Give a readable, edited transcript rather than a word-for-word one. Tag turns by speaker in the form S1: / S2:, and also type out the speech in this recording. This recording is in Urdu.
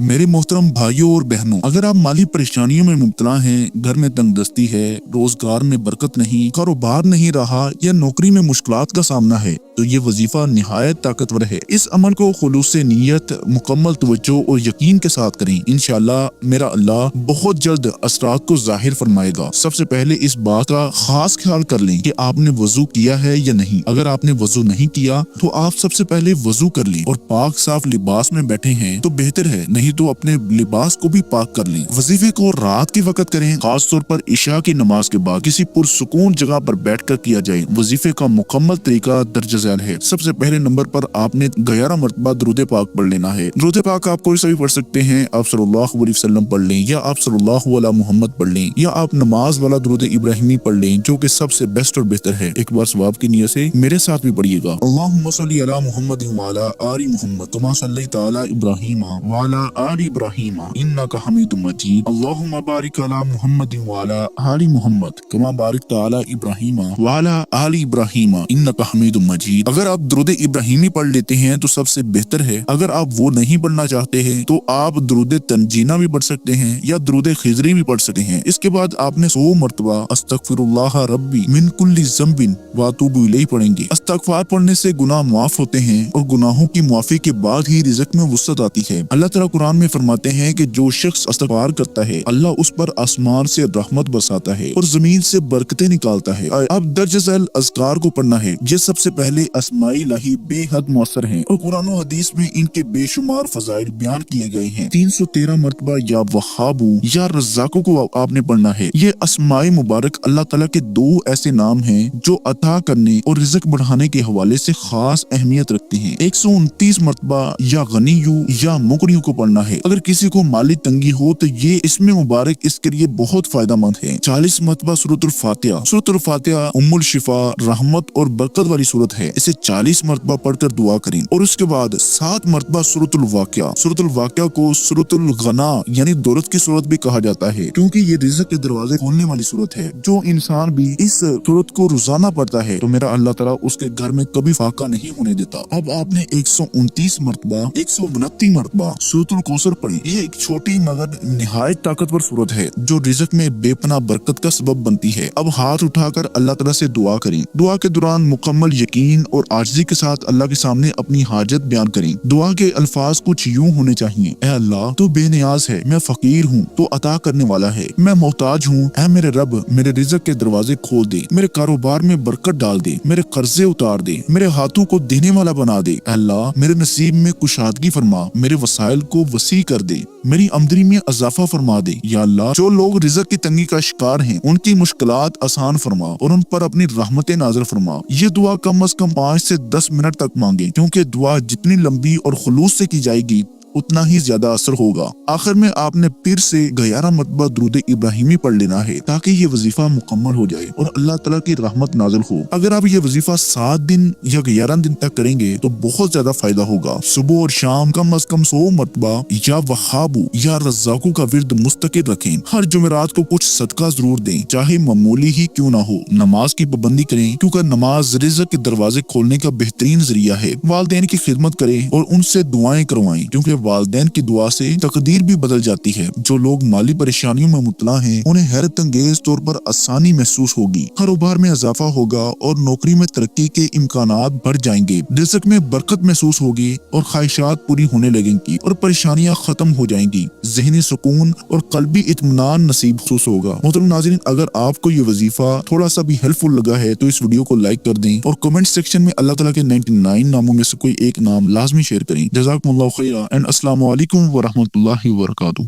S1: میرے محترم بھائیوں اور بہنوں، اگر آپ مالی پریشانیوں میں مبتلا ہیں، گھر میں تنگ دستی ہے، روزگار میں برکت نہیں، کاروبار نہیں رہا یا نوکری میں مشکلات کا سامنا ہے، تو یہ وظیفہ نہایت طاقتور ہے۔ اس عمل کو خلوص نیت، مکمل توجہ اور یقین کے ساتھ کریں۔ انشاءاللہ میرا اللہ بہت جلد اثرات کو ظاہر فرمائے گا۔ سب سے پہلے اس بات کا خاص خیال کر لیں کہ آپ نے وضو کیا ہے یا نہیں۔ اگر آپ نے وضو نہیں کیا تو آپ سب سے پہلے وضو کر لیں اور پاک صاف لباس میں بیٹھے ہیں تو بہتر ہے، نہیں تو اپنے لباس کو بھی پاک کر لیں۔ وظیفے کو رات کے وقت کریں، خاص طور پر عشاء کی نماز کے بعد کسی پرسکون جگہ پر بیٹھ کر کیا جائے۔ وظیفے کا مکمل طریقہ درج ذیل ہے۔ سب سے پہلے نمبر پر آپ نے 11 مرتبہ درود پاک پڑھ لینا ہے۔ درود پاک آپ کوئی سا بھی پڑھ سکتے ہیں، آپ صلی اللہ علیہ وسلم پڑھ لیں یا آپ صلی اللہ علیہ محمد پڑھ لیں یا آپ نماز والا درود ابراہیمی پڑھ لیں، جو کہ سب سے بیسٹ اور بہتر ہے۔ ایک بار ثواب کی نیت سے میرے ساتھ بھی پڑھیے گا۔ اللہم صلی علی محمد وعلی آل محمد کما صلیت علی ابراہیم وعلی آل ابراہیم انک حمید مجید۔ اللہم بارک علی محمد وعلی آل محمد کما بارکت علی ابراہیم وعلی آل ابراہیم انک حمید مجید۔ اگر آپ درود ابراہیمی پڑھ لیتے ہیں تو سب سے بہتر ہے۔ اگر آپ وہ نہیں پڑھنا چاہتے ہیں تو آپ درود تنجینہ بھی پڑھ سکتے ہیں یا درود خضری بھی پڑھ سکتے ہیں۔ اس کے بعد آپ نے 100 مرتبہ استغفر اللہ ربی من کل ذنب واتوب الیہ پڑھیں گے۔ استغفار پڑھنے سے گناہ معاف ہوتے ہیں اور گناہوں کی معافی کے بعد ہی رزق میں وسعت آتی ہے۔ اللہ تعالیٰ قرآن میں فرماتے ہیں کہ جو شخص استغفار کرتا ہے اللہ اس پر آسمان سے رحمت برساتا ہے اور زمین سے برکتیں نکالتا ہے۔ اب درج ذیل اذکار کو پڑھنا ہے۔ یہ سب سے پہلے اسماء الہی بے حد مؤثر ہیں اور قرآن و حدیث میں ان کے بے شمار فضائل بیان کیے گئے ہیں۔ 313 مرتبہ یا وہابو یا رزاقو کو آپ نے پڑھنا ہے۔ یہ اسماء مبارک اللہ تعالیٰ کے 2 ایسے نام ہیں جو عطا کرنے اور رزق بڑھانے کے حوالے سے خاص اہمیت رکھتے ہیں۔ 129 مرتبہ یا غنیو یا مغنیو کو پڑھنا ہے۔ اگر کسی کو مالی تنگی ہو تو یہ اسم مبارک اس کے لیے بہت فائدہ مند ہے۔ 40 مرتبہ سورۃ الفاتحہ۔ سورۃ الفاتحہ ام الشفا، رحمت اور برکت والی سورت ہے۔ اسے 40 مرتبہ پڑھ کر دعا کریں اور اس کے بعد 7 مرتبہ سورۃ الواقعہ۔ سورۃ الواقعہ کو سورۃ الغنا یعنی دولت کی سورت بھی کہا جاتا ہے، کیونکہ یہ رزق کے دروازے کھولنے والی سورت ہے۔ جو انسان بھی اس سورت کو روزانہ پڑھتا ہے تو میرا اللہ تعالیٰ اس کے گھر میں کبھی فاقہ نہیں ہونے دیتا۔ اب آپ نے 129 مرتبہ 129 مرتبہ سورۃ الکوثر پڑھی۔ یہ ایک چھوٹی مگر نہایت طاقتور سورت ہے جو رزق میں بے پناہ برکت کا سبب بنتی ہے۔ اب ہاتھ اٹھا کر اللہ تعالیٰ سے دعا کریں۔ دعا کے دوران مکمل یقین اور عاجزی کے ساتھ اللہ کے سامنے اپنی حاجت بیان کریں۔ دعا کے الفاظ کچھ یوں ہونے چاہیے: اے اللہ تو بے نیاز ہے، میں فقیر ہوں تو عطا کرنے والا ہے، میں محتاج ہوں، اے میرے رب میرے رزق کے دروازے کھول دے، میرے کاروبار میں برکت ڈال دے، میرے قرضے اتار دے، میرے ہاتھوں کو دینے والا بنا دے، اے اللہ میرے نصیب میں کشادگی فرما، میرے وسائل کو وسیع کر دے، میری آمدنی میں اضافہ فرما دے۔ یا اللہ جو لوگ رزق کی تنگی کا شکار ہیں ان کی مشکلات آسان فرما اور ان پر اپنی رحمتیں نازل فرما۔ یہ دعا کم از کم 5 سے 10 منٹ تک مانگیں، کیونکہ دعا جتنی لمبی اور خلوص سے کی جائے گی اتنا ہی زیادہ اثر ہوگا۔ آخر میں آپ نے پھر سے 11 مرتبہ درود ابراہیمی پڑھ لینا ہے تاکہ یہ وظیفہ مکمل ہو جائے اور اللہ تعالیٰ کی رحمت نازل ہو۔ اگر آپ یہ وظیفہ 7 دن یا 11 دن تک کریں گے تو بہت زیادہ فائدہ ہوگا۔ صبح اور شام کم از کم 100 مرتبہ یا وہابو یا رزاقو کا ورد مستقل رکھیں۔ ہر جمعرات کو کچھ صدقہ ضرور دیں، چاہے معمولی ہی کیوں نہ ہو۔ نماز کی پابندی کریں کیونکہ نماز رزق کے دروازے کھولنے کا بہترین ذریعہ ہے۔ والدین کی خدمت کریں اور ان سے دعائیں کروائیں، کیونکہ والدین کی دعا سے تقدیر بھی بدل جاتی ہے۔ جو لوگ مالی پریشانیوں میں مبتلا ہیں انہیں حیرت انگیز طور پر آسانی محسوس ہوگی، کاروبار میں اضافہ ہوگا اور نوکری میں ترقی کے امکانات بڑھ جائیں گے، رزق میں برکت محسوس ہوگی اور خواہشات پوری ہونے لگیں گی اور پریشانیاں ختم ہو جائیں گی، ذہنی سکون اور قلبی اطمینان نصیب محسوس ہوگا۔ محترم ناظرین، اگر آپ کو یہ وظیفہ تھوڑا سا بھی ہیلپ فل لگا ہے تو اس ویڈیو کو لائک کر دیں اور کمنٹ سیکشن میں اللہ تعالیٰ کے 99 ناموں میں سے کوئی ایک نام لازمی شیئر کریں۔ جزاکم اللہ خیرا اینڈ السلام علیکم ورحمۃ اللہ وبرکاتہ۔